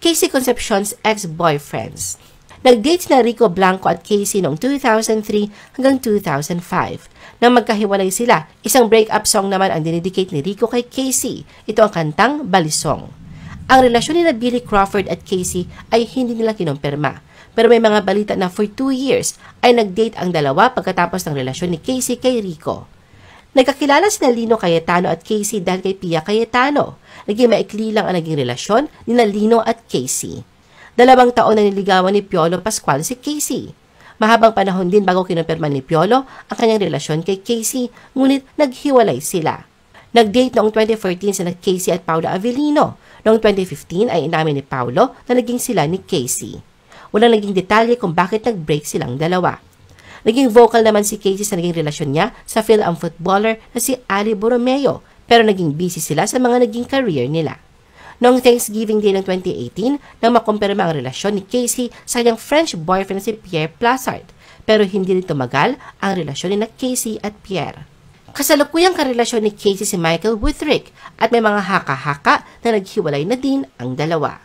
Casey Concepcion's ex-boyfriends. Nag-date sina Rico Blanco at Casey noong 2003 hanggang 2005. Nang magkahiwalay sila, isang breakup song naman ang dinedicate ni Rico kay Casey. Ito ang kantang Balisong. Ang relasyon ni Billy Crawford at Casey ay hindi nila kinumpirma. Pero may mga balita na for 2 years ay nag-date ang dalawa pagkatapos ng relasyon ni Casey kay Rico. Nagkakilala sina Lino Cayetano at Casey dahil kay Pia Cayetano. Naging maikli lang ang naging relasyon ni Lino at Casey. 2 taon na niligawan ni Piolo Pascual si Casey. Mahabang panahon din bago kinumpirma ni Piolo ang kanyang relasyon kay Casey, ngunit naghiwalay sila. Nag-date noong 2014 sina Casey at Paula Avellino. Noong 2015 ay inamin ni Paulo na naging sila ni Casey. Walang naging detalye kung bakit nag-break silang dalawa. Naging vocal naman si Casey sa naging relasyon niya sa Phil-Am footballer na si Ali Borromeo, pero naging busy sila sa mga naging career nila. Noong Thanksgiving Day ng 2018, nang makumpirma ang relasyon ni Casey sa kanyang French boyfriend na si Pierre Plassard, pero hindi rin tumagal ang relasyon ni Casey at Pierre. Kasalukuyang karelasyon ni Casey si Michael Withrick at may mga haka-haka na naghiwalay na din ang dalawa.